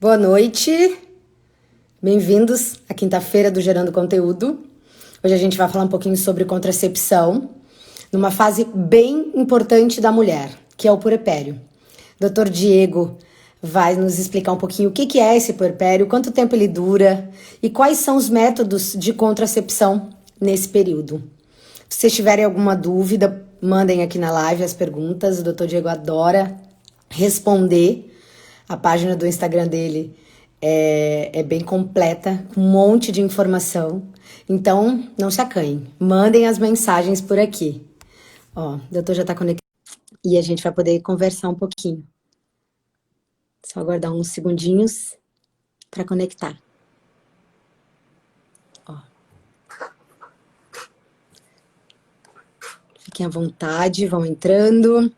Boa noite, bem-vindos à quinta-feira do Gerando Conteúdo. Hoje a gente vai falar um pouquinho sobre contracepção, numa fase bem importante da mulher, que é o puerpério. Dr. Diego vai nos explicar um pouquinho o que é esse puerpério, quanto tempo ele dura e quais são os métodos de contracepção nesse período. Se vocês tiverem alguma dúvida, mandem aqui na live as perguntas. O Dr. Diego adora responder. A página do Instagram dele é bem completa, com um monte de informação. Então, não se acanhem. Mandem as mensagens por aqui. Ó, o doutor já está conectado. E a gente vai poder conversar um pouquinho. Só aguardar uns segundinhos para conectar. Ó. Fiquem à vontade, vão entrando.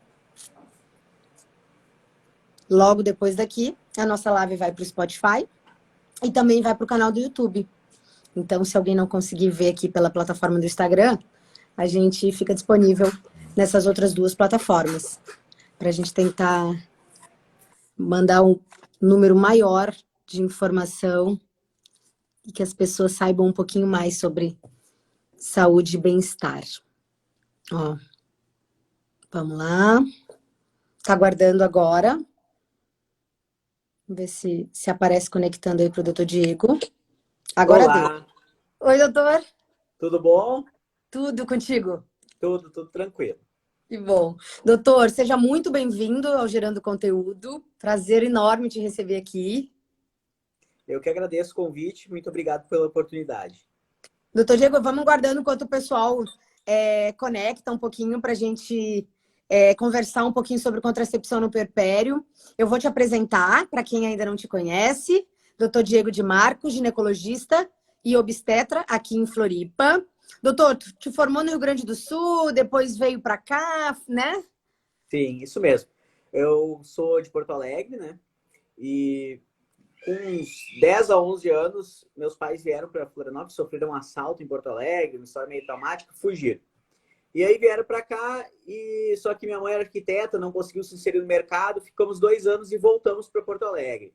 Logo depois daqui, a nossa live vai para o Spotify e também vai para o canal do YouTube. Então, se alguém não conseguir ver aqui pela plataforma do Instagram, a gente fica disponível nessas outras duas plataformas, para a gente tentar mandar um número maior de informação e que as pessoas saibam um pouquinho mais sobre saúde e bem-estar. Ó, vamos lá. Tá aguardando agora. Vamos ver se aparece conectando aí para o doutor Diego. Agora deu. Olá, Oi, doutor. tudo bom? Tudo contigo? Tudo tranquilo. Que bom. Doutor, seja muito bem-vindo ao Gerando Conteúdo. Prazer enorme te receber aqui. Eu que agradeço o convite, muito obrigado pela oportunidade. Doutor Diego, vamos guardando enquanto o pessoal conecta um pouquinho para a gente conversar um pouquinho sobre contracepção no puerpério. Eu vou te apresentar, para quem ainda não te conhece, doutor Diego de Marco, ginecologista e obstetra aqui em Floripa. Doutor, tu te formou no Rio Grande do Sul, depois veio para cá, né? Sim, isso mesmo. Eu sou de Porto Alegre, né? E com uns 10 a 11 anos, meus pais vieram para Florianópolis, sofreram um assalto em Porto Alegre, uma história meio traumática, fugiram. E aí vieram para cá, e só que minha mãe era arquiteta, não conseguiu se inserir no mercado, ficamos 2 anos e voltamos para Porto Alegre.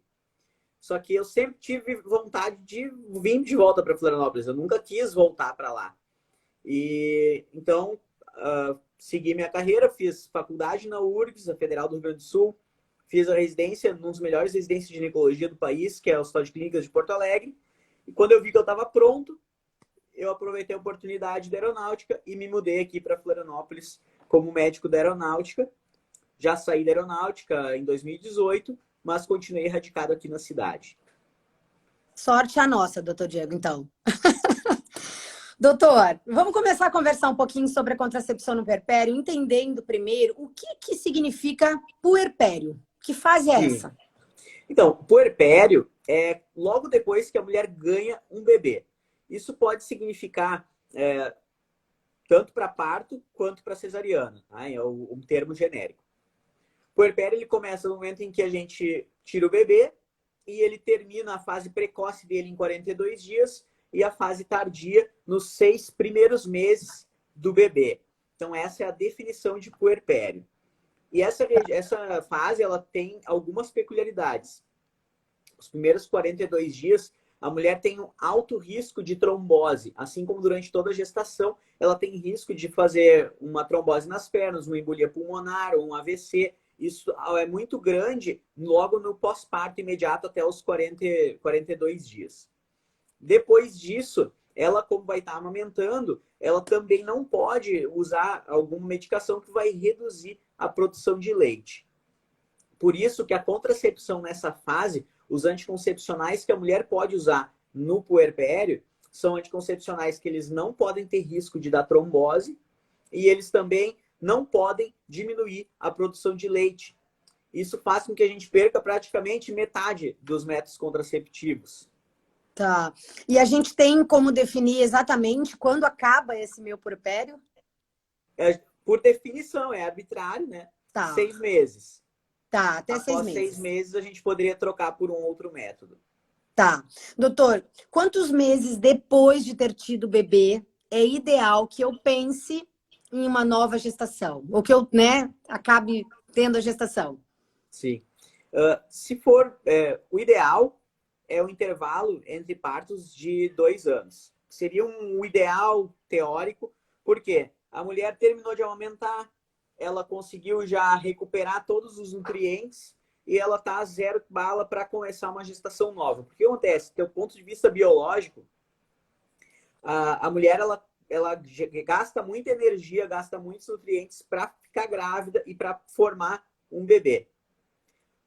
Só que eu sempre tive vontade de vir de volta para Florianópolis, eu nunca quis voltar para lá. E então segui minha carreira, fiz faculdade na URGS, a Federal do Rio Grande do Sul, fiz a residência num dos melhores residências de ginecologia do país, que é o Hospital de Clínicas de Porto Alegre. E quando eu vi que eu estava pronto, eu aproveitei a oportunidade da aeronáutica e me mudei aqui para Florianópolis como médico da aeronáutica. Já saí da aeronáutica em 2018, mas continuei radicado aqui na cidade. Sorte a nossa, doutor Diego, então. Doutor, vamos começar a conversar um pouquinho sobre a contracepção no puerpério, entendendo primeiro o que significa puerpério. Que fase é Sim. essa? Então, puerpério é logo depois que a mulher ganha um bebê. Isso pode significar tanto para parto quanto para cesariana, tá? É um termo genérico. O puerpério ele começa no momento em que a gente tira o bebê e ele termina a fase precoce dele em 42 dias e a fase tardia nos 6 primeiros meses do bebê. Então, essa é a definição de puerpério. E essa fase ela tem algumas peculiaridades. Os primeiros 42 dias, a mulher tem um alto risco de trombose, assim como durante toda a gestação, ela tem risco de fazer uma trombose nas pernas, uma embolia pulmonar ou um AVC. Isso é muito grande logo no pós-parto imediato até os 42 dias. Depois disso, ela, como vai estar amamentando, ela também não pode usar alguma medicação que vai reduzir a produção de leite. Por isso que a contracepção nessa fase, os anticoncepcionais que a mulher pode usar no puerpério, são anticoncepcionais que eles não podem ter risco de dar trombose e eles também não podem diminuir a produção de leite. Isso faz com que a gente perca praticamente metade dos métodos contraceptivos. Tá. E a gente tem como definir exatamente quando acaba esse meu puerpério? Por definição, é arbitrário, né? Tá. 6 meses. Tá, até 6 Após meses. 6 meses, a gente poderia trocar por um outro método. Tá. Doutor, quantos meses depois de ter tido o bebê é ideal que eu pense em uma nova gestação? Ou que eu, acabe tendo a gestação? Sim. Se for, o ideal é o intervalo entre partos de 2 anos. Seria um ideal teórico, porque a mulher terminou de amamentar, ela conseguiu já recuperar todos os nutrientes e ela está zero bala para começar uma gestação nova. Porque o que acontece? Do ponto de vista biológico, a mulher ela gasta muita energia, gasta muitos nutrientes para ficar grávida e para formar um bebê.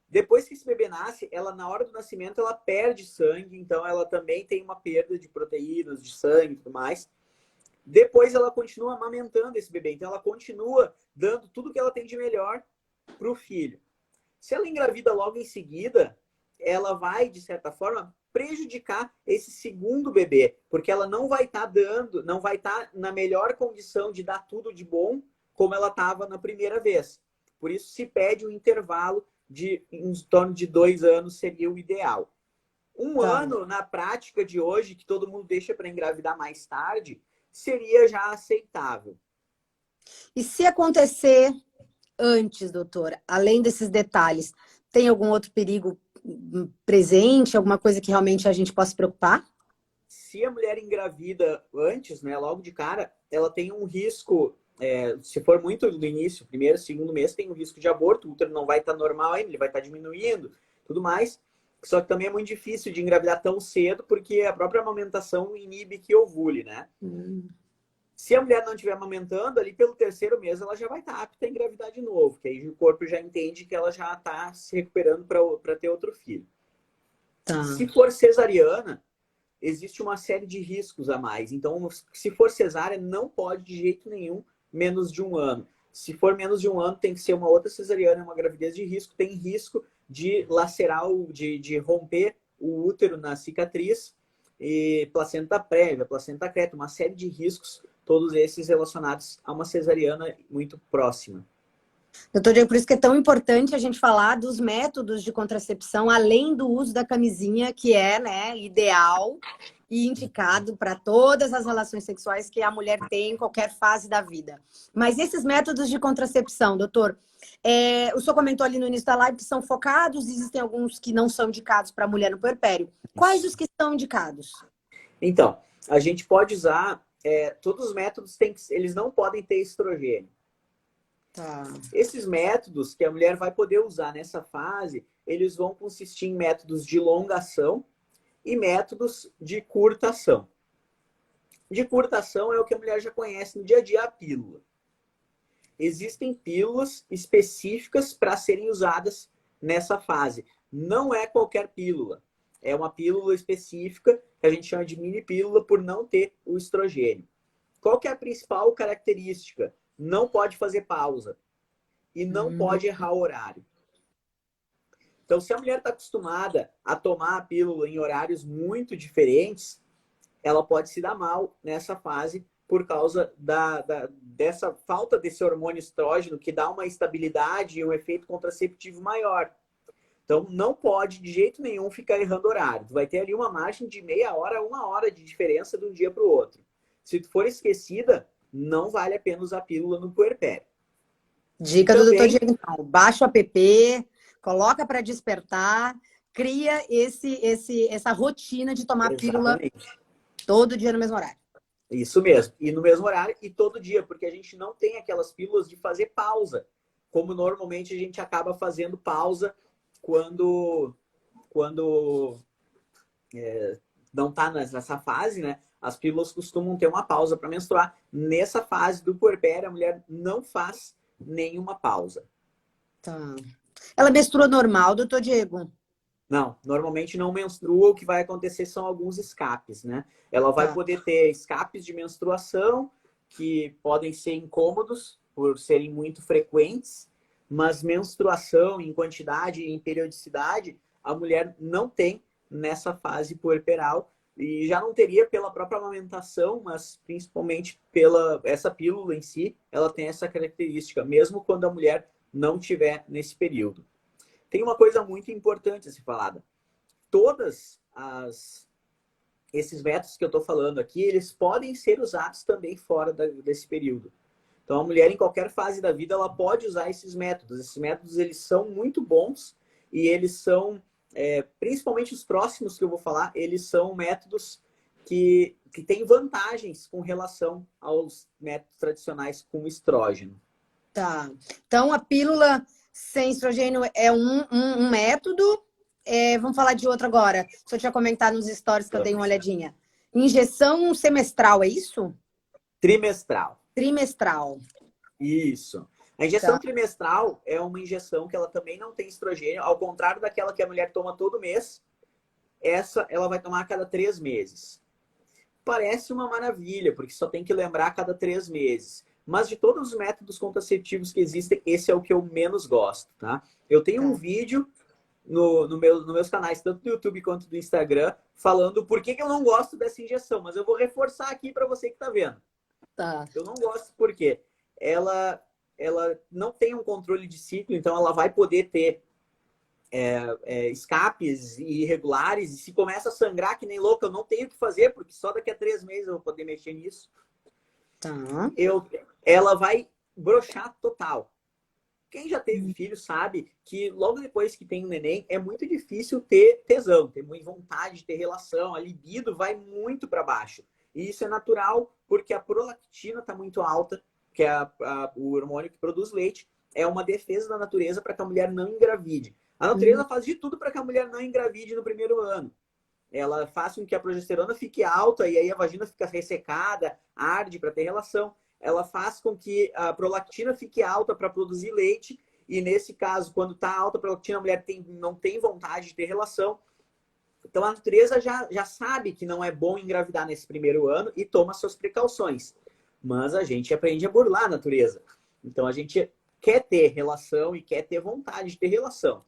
Depois que esse bebê nasce, ela na hora do nascimento ela perde sangue, então ela também tem uma perda de proteínas, de sangue e tudo mais. Depois ela continua amamentando esse bebê, então ela continua dando tudo que ela tem de melhor para o filho. Se ela engravida logo em seguida, ela vai, de certa forma, prejudicar esse segundo bebê, porque ela não vai estar dando, não vai estar na melhor condição de dar tudo de bom como ela estava na primeira vez. Por isso se pede um intervalo de em torno de 2 anos seria o ideal. Um ano, na prática de hoje, que todo mundo deixa para engravidar mais tarde, seria já aceitável. E se acontecer antes, doutora, além desses detalhes, tem algum outro perigo presente, alguma coisa que realmente a gente possa se preocupar? Se a mulher engravida antes, né, logo de cara, ela tem um risco, se for muito no início, primeiro, segundo mês, tem um risco de aborto, o útero não vai estar normal ainda, ele vai estar diminuindo, tudo mais. Só que também é muito difícil de engravidar tão cedo, porque a própria amamentação inibe que ovule, né? Se a mulher não estiver amamentando, ali pelo terceiro mês ela já vai estar apta a engravidar de novo, que aí o corpo já entende que ela já está se recuperando para ter outro filho. Se for cesariana, existe uma série de riscos a mais. Então, se for cesárea, não pode de jeito nenhum menos de 1 ano. Se for menos de 1 ano, tem que ser uma outra cesariana, uma gravidez de risco. Tem risco de lacerar, de romper o útero na cicatriz, e placenta prévia, placenta creta, uma série de riscos, todos esses relacionados a uma cesariana muito próxima. Doutor Diego, por isso que é tão importante a gente falar dos métodos de contracepção, além do uso da camisinha, que é, né, ideal e indicado para todas as relações sexuais que a mulher tem em qualquer fase da vida. Mas esses métodos de contracepção, doutor, o senhor comentou ali no início da live que são focados, existem alguns que não são indicados para a mulher no puerpério. Quais os que são indicados? Então, a gente pode usar, todos os métodos eles não podem ter estrogênio. Esses métodos que a mulher vai poder usar nessa fase, eles vão consistir em métodos de longação e métodos de curtação. De curtação é o que a mulher já conhece no dia a dia, a pílula. Existem pílulas específicas para serem usadas nessa fase. Não é qualquer pílula. É uma pílula específica que a gente chama de mini pílula por não ter o estrogênio. Qual que é a principal característica? Não pode fazer pausa e não pode errar o horário. Então, se a mulher está acostumada a tomar a pílula em horários muito diferentes, ela pode se dar mal nessa fase por causa dessa falta desse hormônio estrógeno que dá uma estabilidade e um efeito contraceptivo maior. Então, não pode de jeito nenhum ficar errando horário. Tu vai ter ali uma margem de meia hora a 1 hora de diferença de um dia para o outro. Se tu for esquecida, não vale a pena usar pílula no puerpério. Dica do doutor Diego, então. Baixa o app, coloca para despertar, cria essa rotina de tomar pílula todo dia no mesmo horário. Isso mesmo. E no mesmo horário e todo dia, porque a gente não tem aquelas pílulas de fazer pausa, como normalmente a gente acaba fazendo pausa quando não está nessa fase, né? As pílulas costumam ter uma pausa para menstruar. Nessa fase do puerpério, a mulher não faz nenhuma pausa. Ela menstrua normal, doutor Diego? Não, normalmente não menstrua. O que vai acontecer são alguns escapes, né? Ela vai poder ter escapes de menstruação que podem ser incômodos por serem muito frequentes, mas menstruação em quantidade e em periodicidade, a mulher não tem nessa fase puerperal e já não teria pela própria amamentação, mas principalmente pela essa pílula em si, ela tem essa característica, mesmo quando a mulher não tiver nesse período. Tem uma coisa muito importante a ser falada. Esses métodos que eu estou falando aqui, eles podem ser usados também fora desse período. Então, a mulher, em qualquer fase da vida, ela pode usar esses métodos. Esses métodos, eles são muito bons e eles são, principalmente os próximos que eu vou falar, eles são métodos que têm vantagens com relação aos métodos tradicionais com estrógeno. Tá. Então, a pílula sem estrogênio é um método. Vamos falar de outro agora. Se eu tinha comentado nos stories que eu dei uma olhadinha. Injeção semestral, é isso? Trimestral. Trimestral. Isso. A injeção Tá. trimestral é uma injeção que ela também não tem estrogênio, ao contrário daquela que a mulher toma todo mês. Essa ela vai tomar a cada 3 meses. Parece uma maravilha, porque só tem que lembrar a cada 3 meses. Mas de todos os métodos contraceptivos que existem, esse é o que eu menos gosto, tá? Eu tenho um vídeo nos meus canais, tanto do YouTube quanto do Instagram, falando por que eu não gosto dessa injeção. Mas eu vou reforçar aqui para você que está vendo. Tá. Eu não gosto porque ela não tem um controle de ciclo, então ela vai poder ter escapes irregulares, e se começa a sangrar que nem louca, eu não tenho o que fazer, porque só daqui a 3 meses eu vou poder mexer nisso. Tá. Ela vai broxar total. Quem já teve filho sabe que logo depois que tem um neném, é muito difícil ter tesão, ter muita vontade de ter relação, a libido vai muito para baixo. E isso é natural porque a prolactina está muito alta, que é o hormônio que produz leite, é uma defesa da natureza para que a mulher não engravide. A natureza faz de tudo para que a mulher não engravide no primeiro ano. Ela faz com que a progesterona fique alta e aí a vagina fica ressecada, arde para ter relação. Ela faz com que a prolactina fique alta para produzir leite. E nesse caso, quando está alta a prolactina, a mulher não tem vontade de ter relação. Então a natureza já sabe que não é bom engravidar nesse primeiro ano e toma suas precauções. Mas a gente aprende a burlar a natureza. Então a gente quer ter relação e quer ter vontade de ter relação.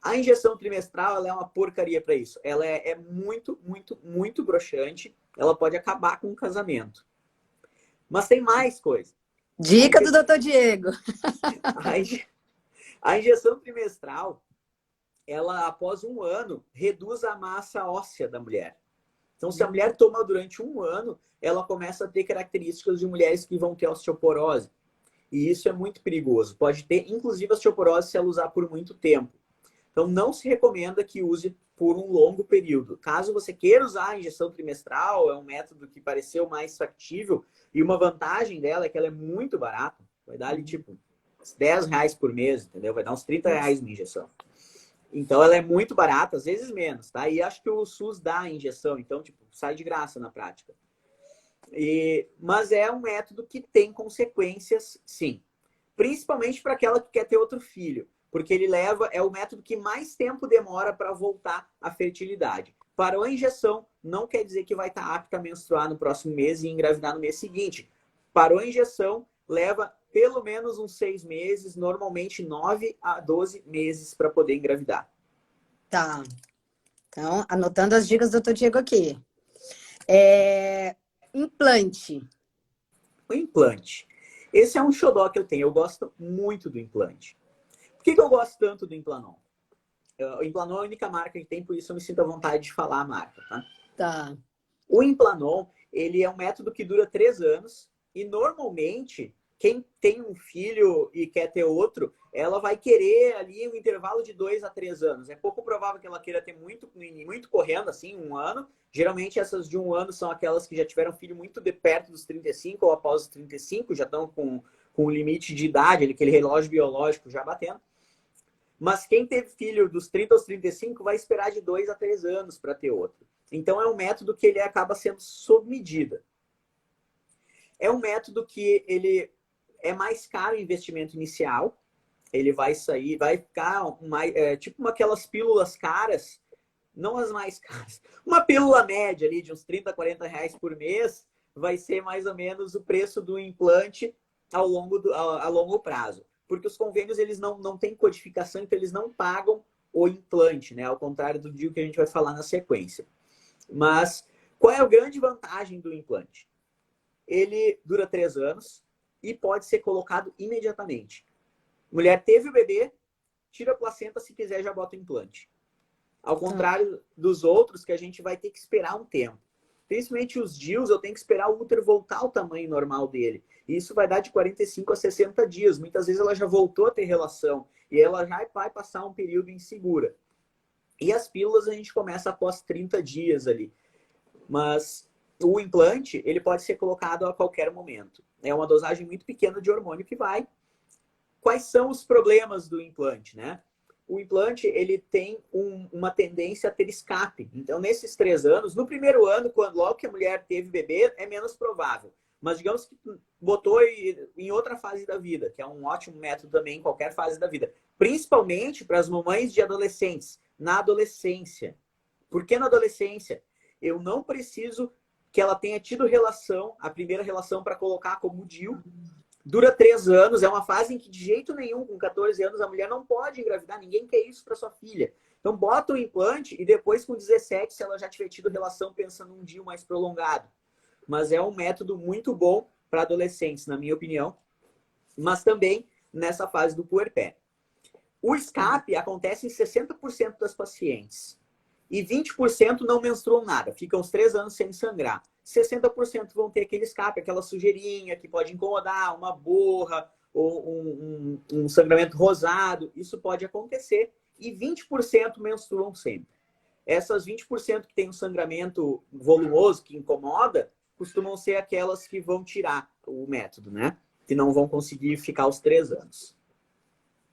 A injeção trimestral ela é uma porcaria para isso. Ela é muito, muito, muito broxante. Ela pode acabar com o casamento. Mas tem mais coisa. Dica do Dr. Diego. A injeção trimestral, ela após 1 ano, reduz a massa óssea da mulher. Então, se a mulher toma durante 1 ano, ela começa a ter características de mulheres que vão ter osteoporose. E isso é muito perigoso. Pode ter, inclusive, osteoporose se ela usar por muito tempo. Então, não se recomenda que use por um longo período. Caso você queira usar a injeção trimestral, é um método que pareceu mais factível, e uma vantagem dela é que ela é muito barata. Vai dar ali, tipo, R$10 por mês, entendeu? Vai dar uns R$30 uma injeção. Então, ela é muito barata, às vezes menos, tá? E acho que o SUS dá a injeção, então, tipo, sai de graça na prática. Mas é um método que tem consequências, sim. Principalmente para aquela que quer ter outro filho. Porque é o método que mais tempo demora para voltar à fertilidade. Parou a injeção, não quer dizer que vai estar apta a menstruar no próximo mês e engravidar no mês seguinte. Parou a injeção, leva pelo menos uns 6 meses, normalmente 9 a 12 meses para poder engravidar. Tá. Então, anotando as dicas do Dr. Diego aqui. Implante. O implante. Esse é um xodó que eu tenho. Eu gosto muito do implante. Por que eu gosto tanto do Implanon? O Implanon é a única marca que tem, por isso eu me sinto à vontade de falar a marca, tá? Tá. O Implanon, ele é um método que dura 3 anos e normalmente quem tem um filho e quer ter outro, ela vai querer ali um intervalo de 2 a 3 anos. É pouco provável que ela queira ter muito correndo, assim, 1 ano. Geralmente essas de 1 ano são aquelas que já tiveram filho muito de perto dos 35 ou após os 35, já estão com o limite de idade, aquele relógio biológico já batendo. Mas quem teve filho dos 30 aos 35 vai esperar de 2 a 3 anos para ter outro. Então é um método que ele acaba sendo sob medida. É um método que ele é mais caro o investimento inicial. Ele vai ficar tipo aquelas pílulas caras, não as mais caras. Uma pílula média ali de uns 30, 40 reais por mês vai ser mais ou menos o preço do implante a longo prazo. Porque os convênios eles não têm codificação, então eles não pagam o implante, né? Ao contrário do que a gente vai falar na sequência. Mas qual é a grande vantagem do implante? Ele dura 3 anos e pode ser colocado imediatamente. Mulher teve o bebê, tira a placenta, se quiser já bota o implante. Ao contrário dos outros, que a gente vai ter que esperar um tempo. Principalmente os DIUs, eu tenho que esperar o útero voltar ao tamanho normal dele. E isso vai dar de 45 a 60 dias. Muitas vezes ela já voltou a ter relação e ela já vai passar um período insegura. E as pílulas a gente começa após 30 dias ali. Mas o implante, ele pode ser colocado a qualquer momento. É uma dosagem muito pequena de hormônio que vai. Quais são os problemas do implante, né? O implante, ele tem uma tendência a ter escape. Então, nesses 3 anos, no primeiro ano, quando logo que a mulher teve bebê, é menos provável. Mas digamos que botou em outra fase da vida, que é um ótimo método também em qualquer fase da vida. Principalmente para as mamães de adolescentes, na adolescência. Por que na adolescência? Eu não preciso que ela tenha tido relação, a primeira relação para colocar como DIU. Dura 3 anos, é uma fase em que de jeito nenhum, com 14 anos, a mulher não pode engravidar, ninguém quer isso para sua filha. Então bota o implante e depois com 17, se ela já tiver tido relação, pensa num DIU mais prolongado. Mas é um método muito bom para adolescentes, na minha opinião, mas também nessa fase do puerpério. O escape acontece em 60% das pacientes. E 20% não menstruam nada, ficam os 3 anos sem sangrar. 60% vão ter aquele escape, aquela sujeirinha que pode incomodar, uma borra, ou um sangramento rosado. Isso pode acontecer. E 20% menstruam sempre. Essas 20% que tem um sangramento volumoso, que incomoda, costumam ser aquelas que vão tirar o método, né? Que não vão conseguir ficar os 3 anos.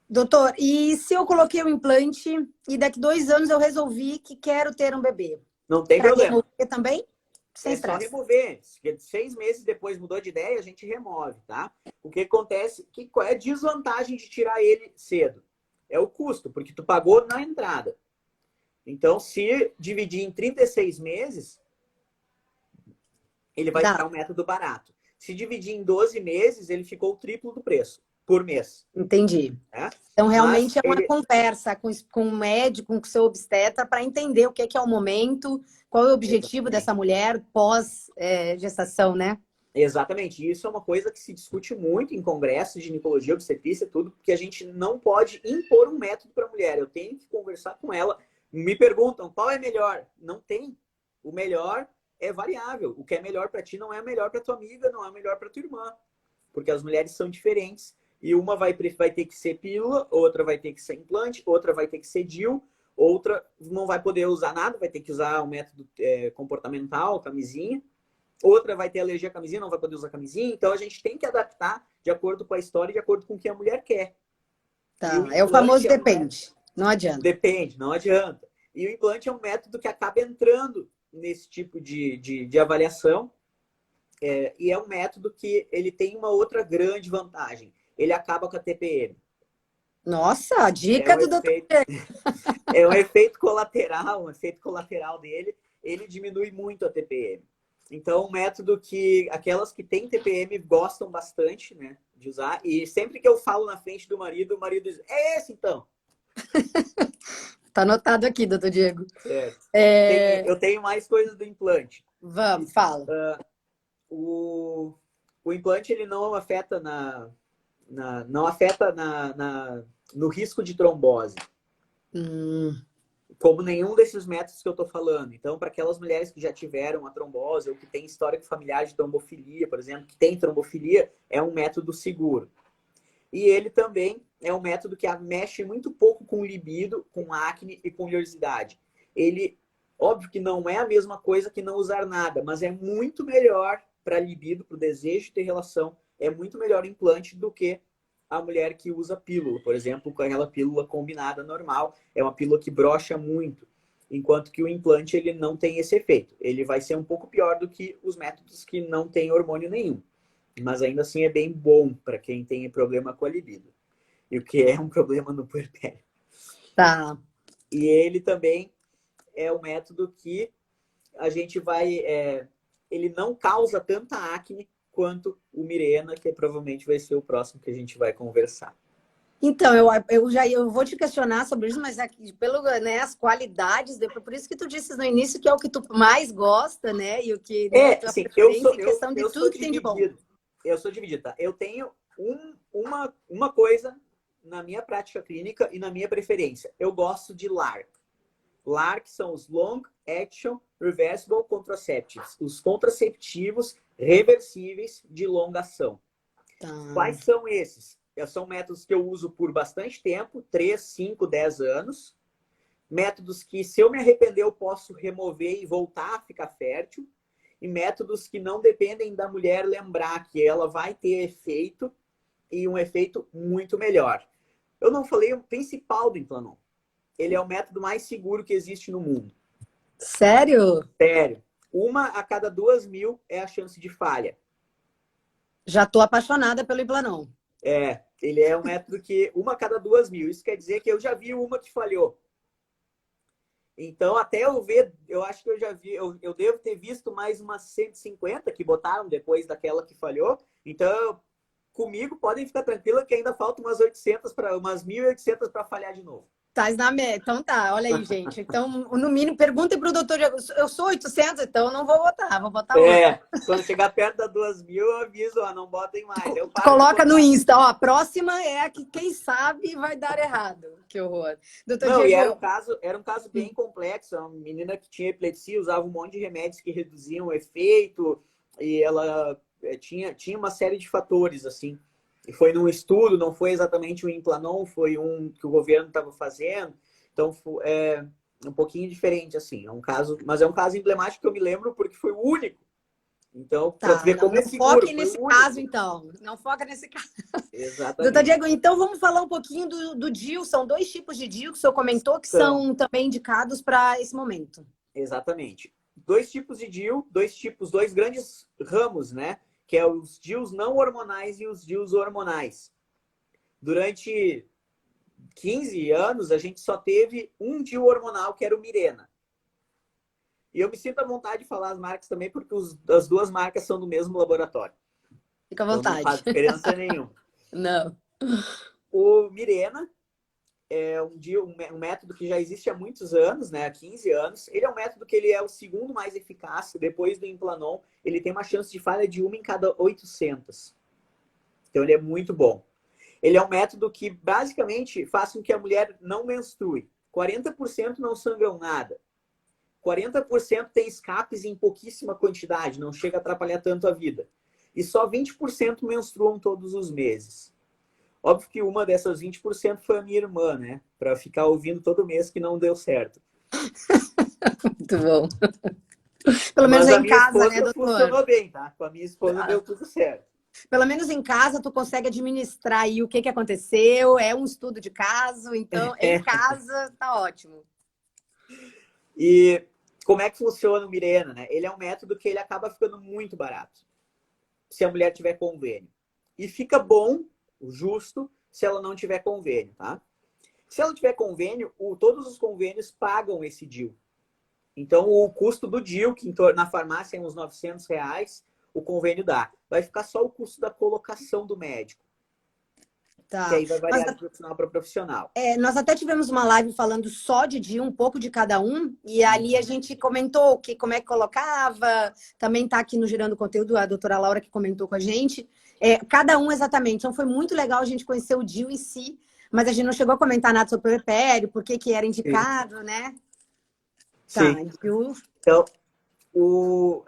Doutor, e se eu coloquei o implante e daqui 2 anos eu resolvi que quero ter um bebê? Não tem Pra problema. remover também? Sem É só estresse. remover. 6 meses depois mudou de ideia, a gente remove, tá? O que acontece, qual é a desvantagem de tirar ele cedo? É o custo, porque tu pagou na entrada. Então, se dividir em 36 meses, ele vai Dá. ficar um método barato. Se dividir em 12 meses, ele ficou o triplo do preço por mês. Entendi. Né? Então, realmente Mas é uma conversa com o médico, com o seu obstetra, para entender o que é o momento, qual é o objetivo dessa mulher pós-gestação, né? Exatamente. E isso é uma coisa que se discute muito em congressos de ginecologia, obstetrícia, tudo, porque a gente não pode impor um método para a mulher. Eu tenho que conversar com ela. Me perguntam qual é melhor. Não tem. O melhor é variável. O que é melhor para ti não é melhor para tua amiga, não é melhor para tua irmã. Porque as mulheres são diferentes. E uma vai ter que ser pílula, outra vai ter que ser implante, outra vai ter que ser DIU, outra não vai poder usar nada, vai ter que usar o método comportamental, camisinha. Outra vai ter alergia à camisinha, não vai poder usar camisinha. Então a gente tem que adaptar de acordo com a história e de acordo com o que a mulher quer. Tá. É o famoso depende. Não adianta. Depende, não adianta. E o implante é um método que acaba entrando nesse tipo de avaliação. E é um método que ele tem uma outra grande vantagem. Ele acaba com a TPM. Nossa, a dica do doutor. É um efeito colateral dele. Ele diminui muito a TPM. Então, um método que aquelas que têm TPM gostam bastante, né, de usar. E sempre que eu falo na frente do marido, o marido diz, é esse então. Tá anotado aqui, doutor Diego. Certo. Eu tenho mais coisas do implante. Vamos, fala. O implante ele não afeta no risco de trombose. Como nenhum desses métodos que eu estou falando. Então, para aquelas mulheres que já tiveram a trombose ou que têm histórico familiar de trombofilia, por exemplo, que tem trombofilia, é um método seguro. E ele também é um método que mexe muito pouco com libido, com acne e com oleosidade. Ele, óbvio que não é a mesma coisa que não usar nada, mas é muito melhor para libido, para o desejo de ter relação, é muito melhor o implante do que a mulher que usa pílula, por exemplo, com aquela pílula combinada normal, é uma pílula que brocha muito, enquanto que o implante ele não tem esse efeito. Ele vai ser um pouco pior do que os métodos que não têm hormônio nenhum, mas ainda assim é bem bom para quem tem problema com a libido, e o que é um problema no puerpério. Tá. E ele também é um método que a gente vai... ele não causa tanta acne quanto o Mirena, que provavelmente vai ser o próximo que a gente vai conversar. Então, eu vou te questionar sobre isso, mas pelo, né, as qualidades, por isso que tu disse no início que é o que tu mais gosta, né? E o que sim, questão de tudo que tem de bom. Eu sou dividido, tá? Eu tenho uma coisa na minha prática clínica e na minha preferência. Eu gosto de LARC. LARC são os Long Action Reversible Contraceptives, os contraceptivos reversíveis de longa ação. Tá. Quais são esses? São métodos que eu uso por bastante tempo, 3, 5, 10 anos. Métodos que, se eu me arrepender, eu posso remover e voltar a ficar fértil. E métodos que não dependem da mulher lembrar que ela vai ter efeito e um efeito muito melhor. Eu não falei o principal do Implanon. Ele é o método mais seguro que existe no mundo. Sério? Sério. 1 a cada 2.000 é a chance de falha. Já tô apaixonada pelo Implanon. Ele é um método que 1 a cada 2.000. Isso quer dizer que eu já vi uma que falhou. Então, até eu ver, eu acho que eu já vi, eu devo ter visto mais umas 150 que botaram depois daquela que falhou. Então, comigo, podem ficar tranquila que ainda faltam umas 1.800 para falhar de novo. Tá na meta. Então tá, olha aí, gente. Então, no mínimo, perguntem pro doutor Diego. Eu sou 800, então eu não vou botar, vou botar outra. Quando chegar perto da 2.000, eu aviso, não botem mais. Coloca no Insta, a próxima é a que, quem sabe, vai dar errado. Que horror. Doutor Diego... E era um caso bem complexo. Uma menina que tinha epilepsia, usava um monte de remédios que reduziam o efeito, e ela tinha uma série de fatores, assim. E foi num estudo, não foi exatamente o Implanon, foi um que o governo estava fazendo. Então, é um pouquinho diferente, assim. Mas é um caso emblemático que eu me lembro porque foi o único. Então, para ver como é seguro. Não foque nesse caso, então. Não foca nesse caso. Exatamente. Doutor Diego, então vamos falar um pouquinho do DIU. São 2 tipos de DIU que o senhor comentou que são também indicados para esse momento. Exatamente. 2 tipos de DIU, 2 grandes ramos, né? Que é os DIUs não hormonais e os DIUs hormonais. Durante 15 anos, a gente só teve um DIU hormonal, que era o Mirena. E eu me sinto à vontade de falar as marcas também, porque as 2 marcas são do mesmo laboratório. Fica à vontade. Então não faz diferença nenhuma. Não. O Mirena é um método que já existe há muitos anos, né? Há 15 anos. Ele é um método que ele é o segundo mais eficaz. Depois do Implanon, ele tem uma chance de falha de 1 em cada 800. Então, ele é muito bom. Ele é um método que, basicamente, faz com que a mulher não menstrue. 40% não sangram nada. 40% tem escapes em pouquíssima quantidade, não chega a atrapalhar tanto a vida. E só 20% menstruam todos os meses. Óbvio que uma dessas 20% foi a minha irmã, né? Para ficar ouvindo todo mês que não deu certo. Muito bom. Pelo menos em casa, né, doutor? Funcionou bem, tá? Com a minha esposa deu tudo certo. Pelo menos em casa tu consegue administrar aí o que aconteceu, é um estudo de caso, então em casa tá ótimo. E como é que funciona o Mirena, né? Ele é um método que ele acaba ficando muito barato, se a mulher tiver convênio. E fica bom, justo, se ela não tiver convênio, tá? Se ela tiver convênio, todos os convênios pagam esse DIU. Então, o custo do DIU, que na farmácia é uns R$900, o convênio dá. Vai ficar só o custo da colocação do médico. Tá. Que aí vai variar de profissional para profissional. Nós até tivemos uma live falando só de DIU, um pouco de cada um, e ali a gente comentou como é que colocava, também tá aqui no Girando Conteúdo, a doutora Laura que comentou com a gente. Cada um exatamente. Então foi muito legal a gente conhecer o DIU em si, mas a gente não chegou a comentar nada sobre o puerpério, por que era indicado, né? Sim. Tá, DIU. Então, o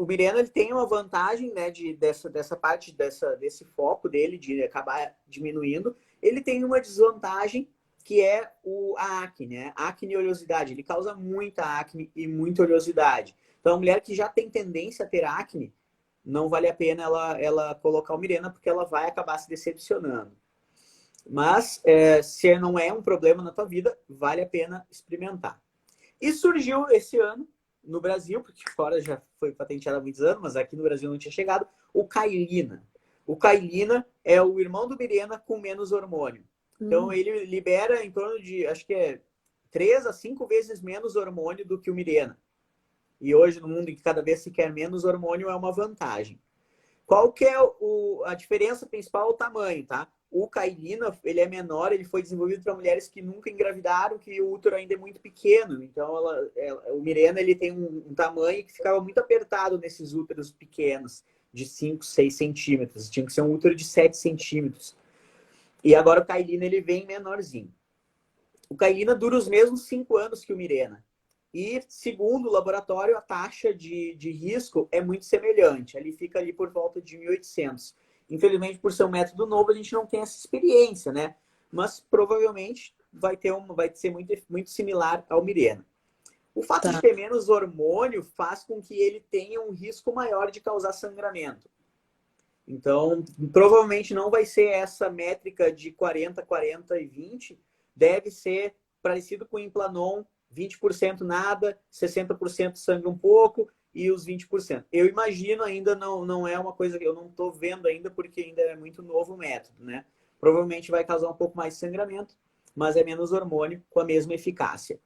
Mirena ele tem uma vantagem, né, dessa parte, desse foco dele de acabar diminuindo. Ele tem uma desvantagem que é a acne, né? Acne e oleosidade. Ele causa muita acne e muita oleosidade. Então, a mulher que já tem tendência a ter acne, não vale a pena ela colocar o Mirena, porque ela vai acabar se decepcionando. Mas, se não é um problema na tua vida, vale a pena experimentar. E surgiu esse ano, no Brasil, porque fora já foi patenteado há muitos anos, mas aqui no Brasil não tinha chegado, o Cailina. O Cailina é o irmão do Mirena com menos hormônio. Então, ele libera em torno de, acho que 3 a 5 vezes menos hormônio do que o Mirena. E hoje, no mundo em que cada vez se quer menos hormônio, é uma vantagem. Qual que é a diferença principal? O tamanho, tá? O Cailina, ele é menor, ele foi desenvolvido para mulheres que nunca engravidaram, que o útero ainda é muito pequeno. Então, o Mirena, ele tem um tamanho que ficava muito apertado nesses úteros pequenos, de 5, 6 centímetros. Tinha que ser um útero de 7 centímetros. E agora o Cailina, ele vem menorzinho. O Cailina dura os mesmos 5 anos que o Mirena. E, segundo o laboratório, a taxa de risco é muito semelhante. Ali fica ali por volta de 1.800. Infelizmente, por ser um método novo, a gente não tem essa experiência, né? Mas provavelmente vai ser muito similar ao Mirena. O fato de Tá. ter menos hormônio faz com que ele tenha um risco maior de causar sangramento. Então, provavelmente não vai ser essa métrica de 40, 40 e 20. Deve ser parecido com o Implanon, 20% nada, 60% sangue um pouco e os 20%. Eu imagino, ainda não é uma coisa que eu não estou vendo ainda, porque ainda é muito novo o método, né? Provavelmente vai causar um pouco mais de sangramento, mas é menos hormônio com a mesma eficácia.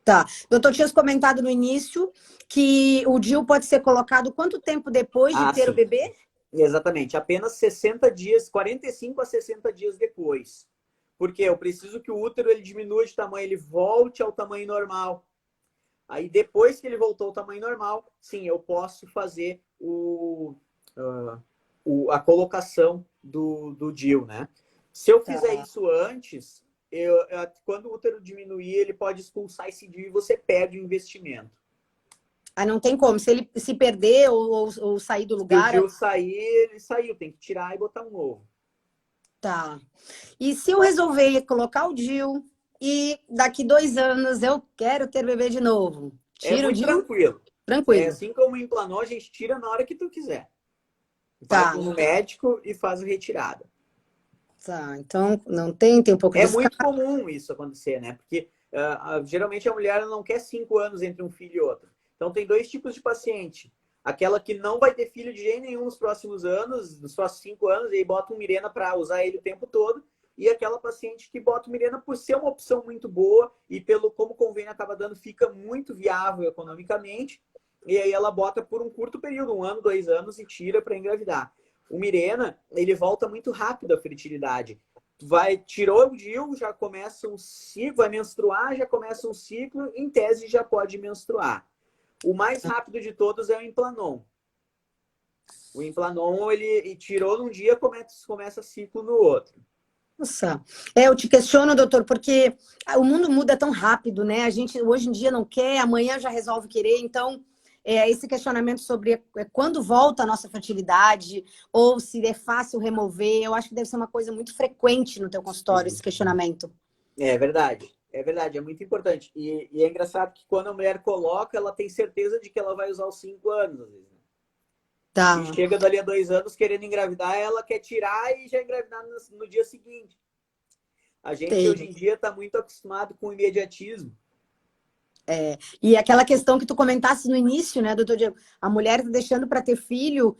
Tá. Doutor, tinha comentado no início que o DIU pode ser colocado quanto tempo depois de ter o Sim. bebê? Exatamente. Apenas 60 dias, 45 a 60 dias depois. Porque eu preciso que o útero ele diminua de tamanho, ele volte ao tamanho normal. Aí, depois que ele voltou ao tamanho normal, sim, eu posso fazer a colocação do DIU, né? Se eu fizer Tá. isso antes, quando o útero diminuir, ele pode expulsar esse DIU e você perde o investimento. Aí não tem como. Se ele se perder ou sair do Se o lugar. DIU sair, ele saiu. Tem que tirar e botar um novo. Tá. E se eu resolver colocar o DIU e daqui 2 anos eu quero ter bebê de novo? É Tira o muito DIU? tranquilo. É Tranquilo. assim como o Implanon, a gente tira na hora que tu quiser. Vai Tá. no médico e faz a retirada. Tá. Então não tem um pouco de É muito escape. comum isso acontecer, né? Porque geralmente a mulher não quer 5 anos entre um filho e outro. Então tem dois tipos de paciente. Aquela que não vai ter filho de jeito nenhum nos próximos anos, nos próximos 5 anos, e aí bota um Mirena para usar ele o tempo todo. E aquela paciente que bota o Mirena por ser uma opção muito boa e pelo como o convênio acaba dando, fica muito viável economicamente. E aí ela bota por um curto período, 1 ano, 2 anos, e tira para engravidar. O Mirena, ele volta muito rápido a fertilidade. Tirou o DIU, já começa um ciclo, vai menstruar, já começa um ciclo, em tese já pode menstruar. O mais rápido de todos é o Implanon. O Implanon, ele tirou num dia, começa ciclo no outro. Nossa. Eu te questiono, doutor, porque o mundo muda tão rápido, né? A gente hoje em dia não quer, amanhã já resolve querer. Então, esse questionamento sobre quando volta a nossa fertilidade ou se é fácil remover, eu acho que deve ser uma coisa muito frequente no teu consultório, esse questionamento. É verdade. É verdade, é muito importante. E é engraçado que quando a mulher coloca, ela tem certeza de que ela vai usar os 5 anos, às vezes, né? E Tá. chega dali a 2 anos querendo engravidar, ela quer tirar e já engravidar no dia seguinte. A gente hoje em dia está muito acostumado com o imediatismo. E aquela questão que tu comentasse no início, né, doutor Diego? A mulher está deixando para ter filho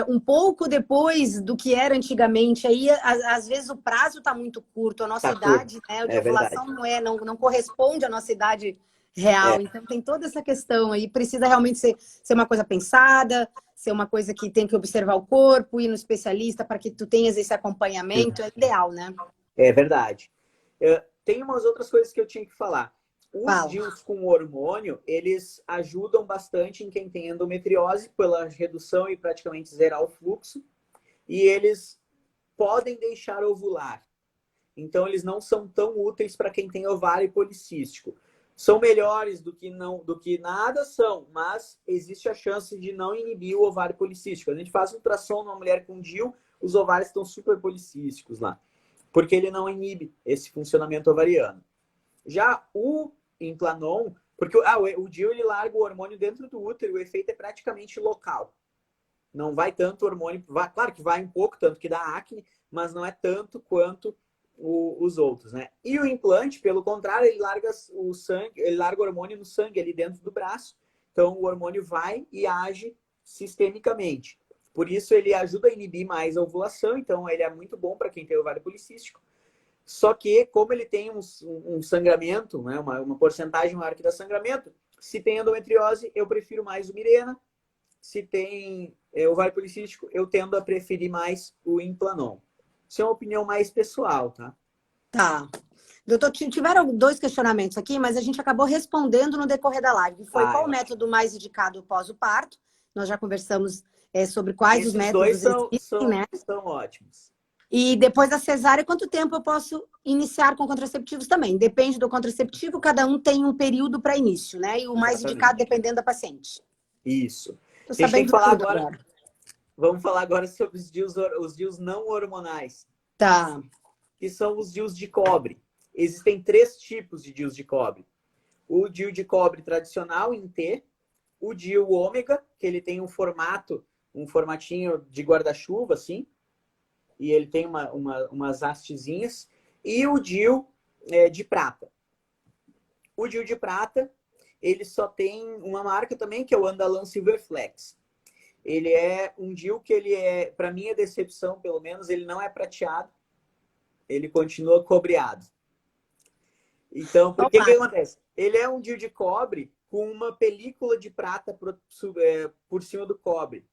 um pouco depois do que era antigamente. Aí, às vezes, o prazo está muito curto. A nossa Tá curto. idade, né, de É ovulação verdade. não corresponde à nossa idade real. É, Então, tem toda essa questão aí. Precisa realmente ser uma coisa pensada, ser uma coisa que tem que observar o corpo, ir no especialista para que tu tenhas esse acompanhamento. É ideal, né? é verdade. Tem umas outras coisas que eu tinha que falar. Os Fala. DIUs com hormônio, eles ajudam bastante em quem tem endometriose pela redução e praticamente zerar o fluxo. E eles podem deixar ovular. Então, eles não são tão úteis para quem tem ovário policístico. São melhores do que nada, são, mas existe a chance de não inibir o ovário policístico. A gente faz ultrassom numa mulher com DIU, os ovários estão super policísticos lá, porque ele não inibe esse funcionamento ovariano. Já o Implanon, porque o DIU ele larga o hormônio dentro do útero, o efeito é praticamente local. Não vai tanto hormônio, claro que vai um pouco, tanto que dá acne, mas não é tanto quanto os outros, né? E o implante, pelo contrário, ele larga o sangue, ele larga o hormônio no sangue ali dentro do braço. Então o hormônio vai e age sistemicamente. Por isso ele ajuda a inibir mais a ovulação, então ele é muito bom para quem tem ovário policístico. Só que, como ele tem um sangramento, né, uma porcentagem maior que dá sangramento, se tem endometriose, eu prefiro mais o Mirena. Se tem ovário policístico, eu tendo a preferir mais o Implanon. Isso é uma opinião mais pessoal, tá? Tá. Doutor, tiveram 2 questionamentos aqui, mas a gente acabou respondendo no decorrer da live. Foi qual o método mais indicado após o parto? Nós já conversamos sobre quais os Esses dois métodos existem, né? são ótimos. E depois da cesárea, quanto tempo eu posso iniciar com contraceptivos também? Depende do contraceptivo, cada um tem um período para início, né? E o mais indicado Exatamente. dependendo da paciente. Isso. Tô A gente tem que sabendo falar tudo agora, agora. vamos falar agora sobre os DIUs não hormonais, Tá. que são os DIUs de cobre. Existem 3 tipos de DIUs de cobre. O DIU de cobre tradicional em T, o DIU ômega, que ele tem um formatinho de guarda-chuva, assim, e ele tem umas hastezinhas, e o DIU de prata. O DIU de prata, ele só tem uma marca também, que é o Andalan Silverflex. Ele é um DIU que ele é, para minha decepção, pelo menos, ele não é prateado, ele continua cobreado. Então, por que acontece? Ele é um DIU de cobre com uma película de prata por cima do cobre.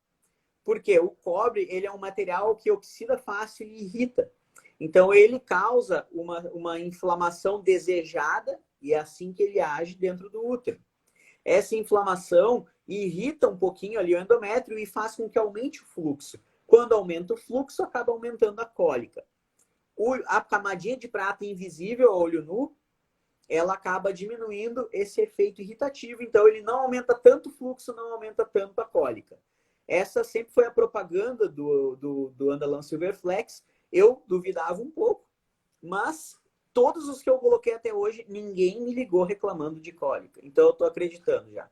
Por quê? O cobre ele é um material que oxida fácil e irrita. Então, ele causa uma inflamação desejada e é assim que ele age dentro do útero. Essa inflamação irrita um pouquinho ali o endométrio e faz com que aumente o fluxo. Quando aumenta o fluxo, acaba aumentando a cólica. A camadinha de prata invisível a olho nu, ela acaba diminuindo esse efeito irritativo. Então, ele não aumenta tanto o fluxo, não aumenta tanto a cólica. Essa sempre foi a propaganda do Andalan Silverflex. Eu duvidava um pouco, mas todos os que eu coloquei até hoje, ninguém me ligou reclamando de cólica. Então, eu tô acreditando já.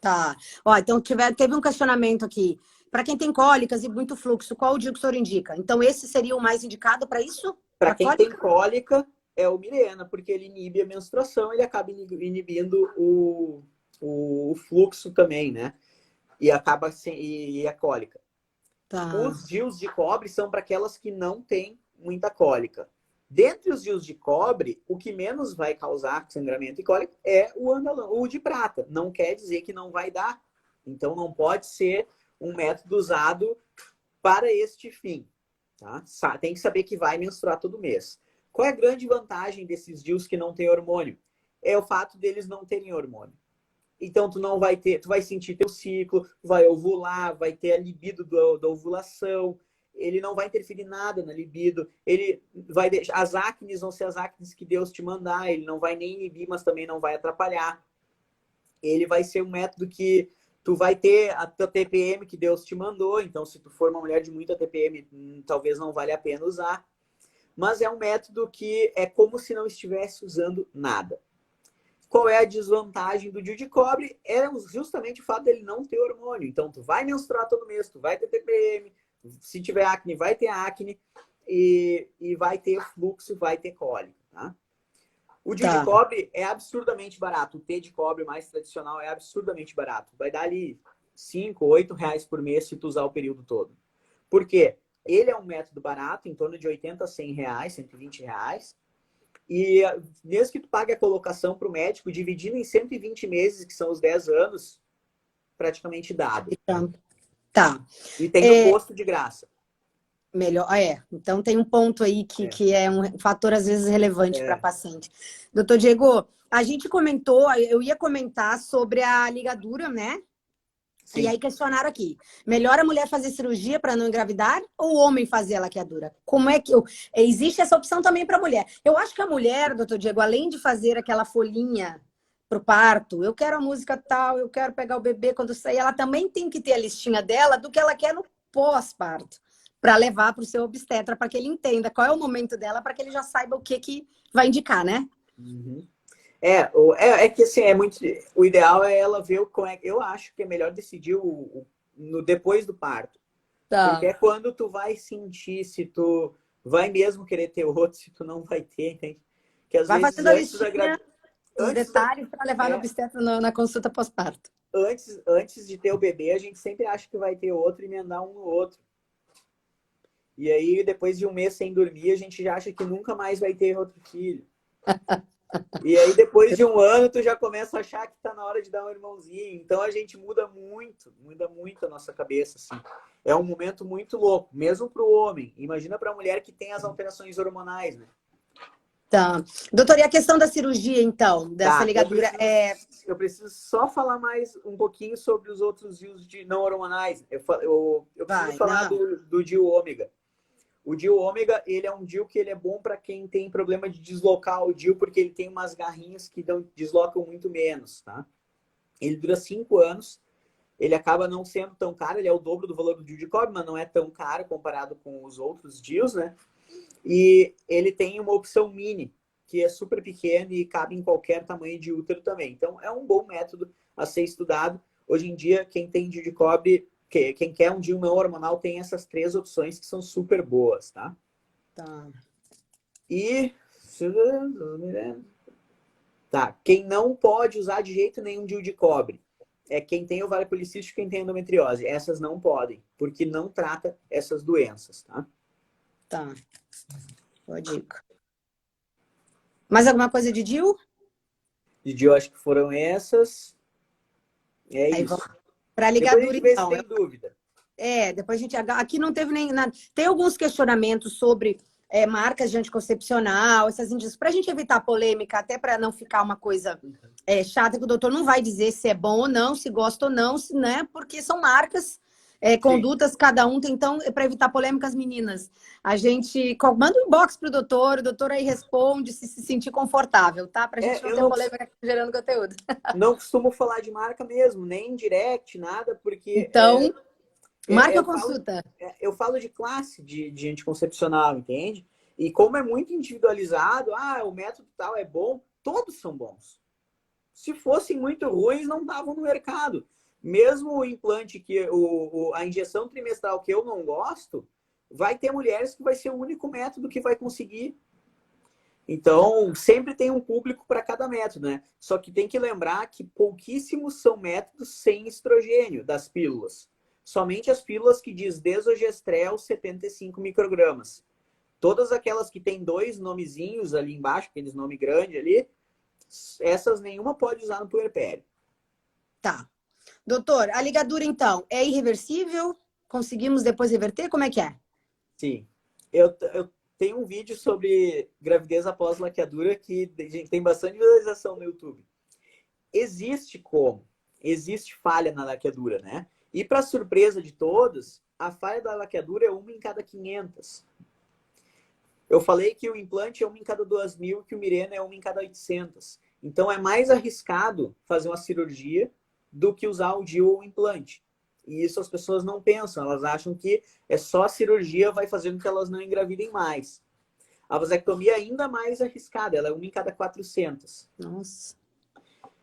Tá. Ó, então teve um questionamento aqui. Para quem tem cólicas e muito fluxo, qual o DIU que o senhor indica? Então, esse seria o mais indicado para isso? Para Para quem tem cólica? cólica, é o Mirena, porque ele inibe a menstruação, ele acaba inibindo o fluxo também, né? E acaba e a cólica. Tá. Os DIUs de cobre são para aquelas que não têm muita cólica. Dentre os DIUs de cobre, o que menos vai causar sangramento e cólica é o de prata. Não quer dizer que não vai dar. Então, não pode ser um método usado para este fim. Tá? Tem que saber que vai menstruar todo mês. Qual é a grande vantagem desses DIUs que não têm hormônio? É o fato deles não terem hormônio. Então, tu não vai ter, tu vai sentir teu ciclo, vai ovular, vai ter a libido da ovulação, ele não vai interferir nada na libido, ele vai deixar, as acnes vão ser as acnes que Deus te mandar, ele não vai nem inibir, mas também não vai atrapalhar. Ele vai ser um método que tu vai ter a tua TPM que Deus te mandou, então se tu for uma mulher de muita TPM, talvez não valha a pena usar. Mas é um método que é como se não estivesse usando nada. Qual é a desvantagem do DIU de cobre? É justamente o fato dele não ter hormônio. Então, tu vai menstruar todo mês, tu vai ter TPM, se tiver acne, vai ter acne, e vai ter fluxo, vai ter cólica, tá? O DIU de cobre é absurdamente barato. O T de cobre mais tradicional é absurdamente barato. Vai dar ali 5, 8 reais por mês se tu usar o período todo. Por quê? Ele é um método barato, em torno de 80 a 100 reais, 120 reais. E mesmo que tu pague a colocação para o médico, dividindo em 120 meses, que são os 10 anos, praticamente dado. Tá. E tem o posto de graça. Melhor, então tem um ponto aí que é um fator às vezes relevante para paciente. Doutor Diego, a gente comentou, eu ia comentar sobre a ligadura, né? Sim. E aí questionaram aqui, melhor a mulher fazer cirurgia para não engravidar ou o homem fazer a laqueadura? Como é que existe essa opção também para a mulher? Eu acho que a mulher, doutor Diego, além de fazer aquela folhinha pro parto, eu quero a música tal, eu quero pegar o bebê quando sair, ela também tem que ter a listinha dela do que ela quer no pós-parto, para levar para o seu obstetra, para que ele entenda qual é o momento dela, para que ele já saiba o que vai indicar, né? Uhum. É que assim, é muito. O ideal é ela ver como é. Eu acho que é melhor decidir depois do parto. Tá. Porque é quando tu vai sentir se tu vai mesmo querer ter outro, se tu não vai ter, entende? Que às vai vezes fazendo a listinha, os detalhes para levar no obstetra na consulta pós-parto. Antes de ter o bebê, a gente sempre acha que vai ter outro e emendar um no outro. E aí, depois de um mês sem dormir, a gente já acha que nunca mais vai ter outro filho. E aí, depois de um ano, tu já começa a achar que tá na hora de dar um irmãozinho. Então, a gente muda muito a nossa cabeça, assim. É um momento muito louco, mesmo pro homem. Imagina pra mulher que tem as alterações hormonais, né? Tá. Doutor, e a questão da cirurgia, então, dessa ligadura eu preciso só falar mais um pouquinho sobre os outros DIUs não hormonais. Eu preciso falar do DIU ômega. O DIU ômega, ele é um DIU que ele é bom para quem tem problema de deslocar o DIU, porque ele tem umas garrinhas que deslocam muito menos, tá? Ele dura 5 anos, ele acaba não sendo tão caro, ele é o dobro do valor do DIU de cobre, mas não é tão caro comparado com os outros DIUs, né? E ele tem uma opção mini, que é super pequena e cabe em qualquer tamanho de útero também. Então, é um bom método a ser estudado. Hoje em dia, quem tem DIU de cobre, quem quer um DIU não hormonal, tem essas 3 opções que são super boas, tá? Tá. E... Tá. Quem não pode usar de jeito nenhum DIU de cobre é quem tem ovário policístico e quem tem endometriose. Essas não podem, porque não trata essas doenças, tá? Tá. Boa dica. Mais alguma coisa de DIU? De DIU, acho que foram essas. É Aí isso. vamos para a Depois a ligadura, gente vê se então. tem dúvida. Depois a gente. Aqui não teve nem nada. Tem alguns questionamentos sobre marcas de anticoncepcional, essas indícios, para a gente evitar polêmica, até para não ficar uma coisa chata, que o doutor não vai dizer se é bom ou não, se gosta ou não, se, né? Porque são marcas, condutas, cada um tem. Então, para evitar polêmicas, meninas, a gente manda um inbox pro doutor, o doutor aí responde se sentir confortável, tá? Para a gente não ter polêmica gerando conteúdo. Não costumo falar de marca mesmo, nem em direct, nada, porque. Então. Marca consulta. Eu falo de classe de anticoncepcional, entende? E como é muito individualizado, o método tal é bom, todos são bons. Se fossem muito ruins, não estavam no mercado. Mesmo o implante, a injeção trimestral que eu não gosto, vai ter mulheres que vai ser o único método que vai conseguir. Então, sempre tem um público para cada método, né? Só que tem que lembrar que pouquíssimos são métodos sem estrogênio das pílulas. Somente as pílulas que diz desogestrel 75 microgramas. Todas aquelas que tem 2 nomezinhos ali embaixo, aqueles nome grande ali, essas nenhuma pode usar no puerpério. Tá. Doutor, a ligadura então é irreversível? Conseguimos depois reverter? Como é que é? Sim. Eu tenho um vídeo sobre gravidez após laqueadura que tem bastante visualização no YouTube. Existe falha na laqueadura, né? E para surpresa de todos, a falha da laqueadura é 1 em cada 500. Eu falei que o implante é 1 em cada 2.000, que o Mirena é 1 em cada 800. Então é mais arriscado fazer uma cirurgia do que usar o DIU ou o implante. E isso as pessoas não pensam, elas acham que é só a cirurgia vai fazendo que elas não engravidem mais. A vasectomia é ainda mais arriscada, ela é 1 em cada 400. Nossa.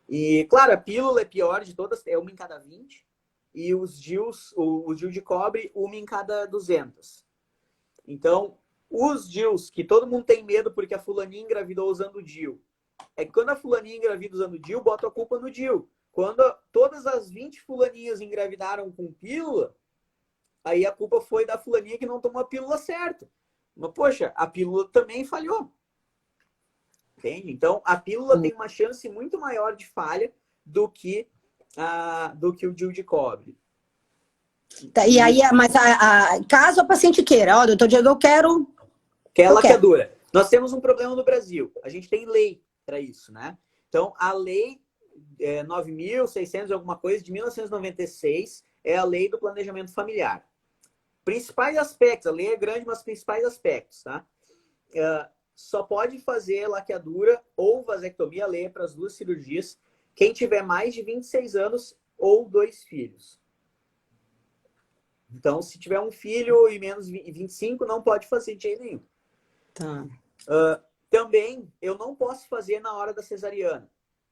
E, claro, a pílula é pior de todas, é 1 em cada 20. E os DIUs, o DIU de cobre, 1 em cada 200. Então, os DIUs, que todo mundo tem medo porque a fulaninha engravidou usando o DIU, é que quando a fulaninha engravida usando o DIU, bota a culpa no DIU. Quando todas as 20 fulaninhas engravidaram com pílula, aí a culpa foi da fulaninha que não tomou a pílula certa. Mas, poxa, a pílula também falhou. Entende? Então, a pílula tem uma chance muito maior de falha do que o DIU de cobre. Tá, e aí, mas caso a paciente queira, doutor Diego, eu quero... Que é a laqueadura. Nós temos um problema no Brasil. A gente tem lei para isso, né? Então, a lei 9.600 alguma coisa, de 1996, é a lei do planejamento familiar. Principais aspectos, a lei é grande, mas principais aspectos, tá? Só pode fazer laqueadura ou vasectomia, a lei é para as 2 cirurgias, quem tiver mais de 26 anos ou 2 filhos. Então, se tiver um filho e menos 25, não pode fazer de jeito nenhum. Tá. Também, eu não posso fazer na hora da cesariana.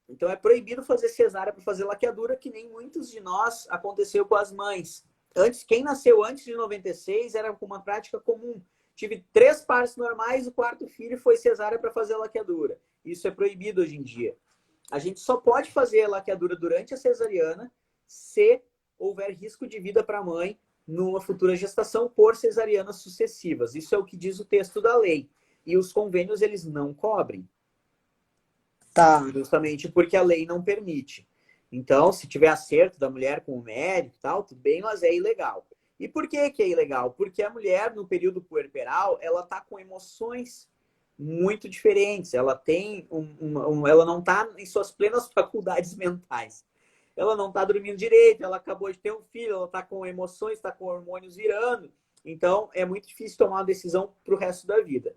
Então, é proibido fazer cesárea para fazer laqueadura, que nem muitos de nós aconteceu com as mães. Quem nasceu antes de 96 era uma prática comum. Tive 3 partos normais, o 4º filho foi cesárea para fazer laqueadura. Isso é proibido hoje em dia. A gente só pode fazer a laqueadura durante a cesariana se houver risco de vida para a mãe numa futura gestação por cesarianas sucessivas. Isso é o que diz o texto da lei. E os convênios, eles não cobrem. Tá. Justamente porque a lei não permite. Então, se tiver acerto da mulher com o médico e tal, tudo bem, mas é ilegal. E por que é ilegal? Porque a mulher, no período puerperal, ela está com emoções muito diferentes. Ela tem ela não está em suas plenas faculdades mentais. Ela não está dormindo direito, ela acabou de ter um filho, ela está com emoções, está com hormônios virando. Então, é muito difícil tomar uma decisão para o resto da vida.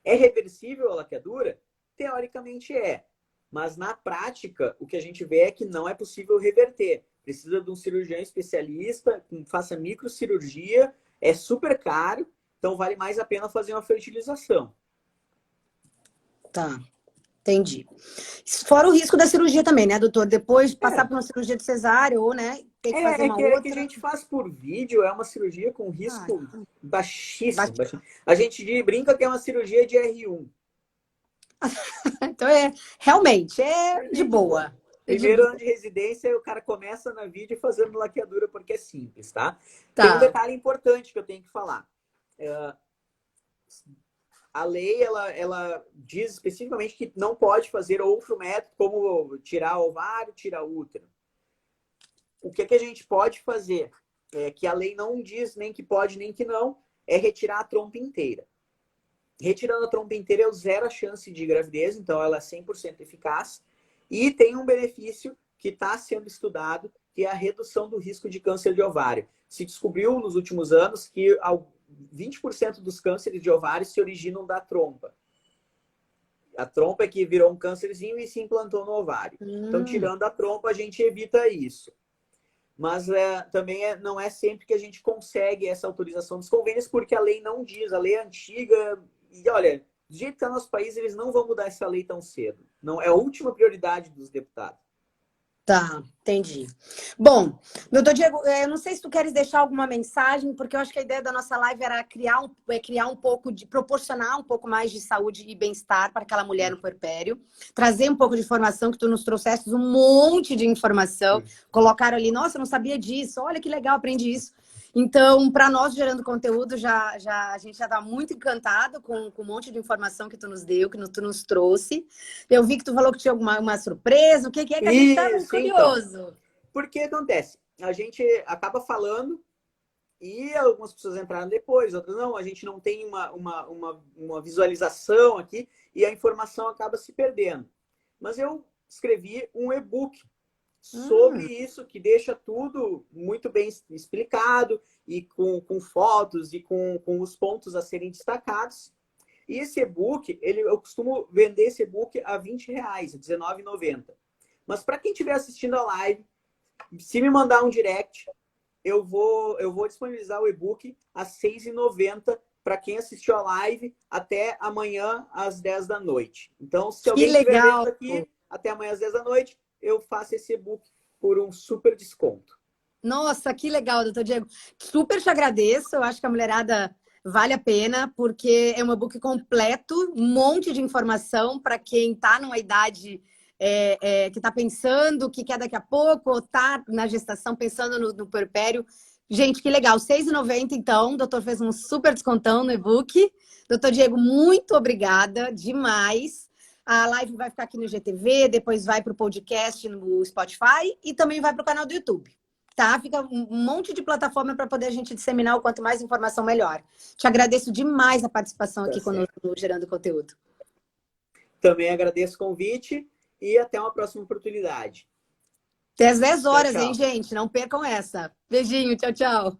É reversível a laqueadura? Teoricamente é. Mas na prática, o que a gente vê é que não é possível reverter. Precisa de um cirurgião especialista, que faça microcirurgia, é super caro, então vale mais a pena fazer uma fertilização. Tá, entendi. Fora o risco da cirurgia também, né, doutor? Depois de passar por uma cirurgia de cesárea ou, né, ter que fazer uma outra. Que a gente faz por vídeo, é uma cirurgia com risco baixíssimo. A gente brinca que é uma cirurgia de R1. Então, realmente, é de boa. Primeiro ano de residência, o cara começa na vídeo fazendo laqueadura porque é simples, tá? Tem um detalhe importante que eu tenho que falar. A lei, ela diz especificamente que não pode fazer outro método, como tirar ovário, tirar útero. O que a gente pode fazer, que a lei não diz nem que pode nem que não, é retirar a trompa inteira. Retirando a trompa inteira, eu zero a chance de gravidez, então ela é 100% eficaz. E tem um benefício que está sendo estudado, que é a redução do risco de câncer de ovário. Se descobriu nos últimos anos que 20% dos cânceres de ovário se originam da trompa. A trompa é que virou um câncerzinho e se implantou no ovário. Então, tirando a trompa, a gente evita isso. Mas também não é sempre que a gente consegue essa autorização dos convênios, porque a lei não diz, a lei é antiga. E olha, do jeito que está no nosso país, eles não vão mudar essa lei tão cedo. Não, é a última prioridade dos deputados. Tá, entendi. Bom, doutor Diego, eu não sei se tu queres deixar alguma mensagem, porque eu acho que a ideia da nossa live era criar um pouco proporcionar um pouco mais de saúde e bem-estar para aquela mulher no puerpério, trazer um pouco de informação, que tu nos trouxeste um monte de informação, colocaram ali, nossa, eu não sabia disso, olha que legal, aprendi isso. Então, para nós, gerando conteúdo, a gente já está muito encantado com um monte de informação que tu nos deu, que tu nos trouxe. Eu vi que tu falou que tinha uma surpresa. O que é que a gente está curioso? Então, porque acontece? A gente acaba falando e algumas pessoas entraram depois, outras não. A gente não tem uma visualização aqui e a informação acaba se perdendo. Mas eu escrevi um e-book sobre isso, que deixa tudo muito bem explicado e com fotos e com os pontos a serem destacados. E esse e-book, eu costumo vender esse e-book a R$20, R$19,90. Mas para quem estiver assistindo a live, se me mandar um direct, eu vou disponibilizar o e-book a R$6,90 para quem assistiu a live até amanhã às 10 da noite. Então, se alguém estiver vendo aqui até amanhã às 10 da noite, eu faço esse e-book por um super desconto. Nossa, que legal, doutor Diego. Super te agradeço. Eu acho que a mulherada vale a pena, porque é um e-book completo, um monte de informação para quem está numa idade que está pensando que quer daqui a pouco, ou está na gestação pensando no puerpério. Gente, que legal. R$6,90, então. O doutor fez um super descontão no e-book. Doutor Diego, muito obrigada demais. A live vai ficar aqui no GTV, depois vai para o podcast no Spotify e também vai para o canal do YouTube. Tá? Fica um monte de plataforma para poder a gente disseminar o quanto mais informação, melhor. Te agradeço demais a participação aqui conosco no Gerando Conteúdo. Também agradeço o convite e até uma próxima oportunidade. Até às 10 horas, tchau, tchau. Hein, gente? Não percam essa. Beijinho, tchau, tchau.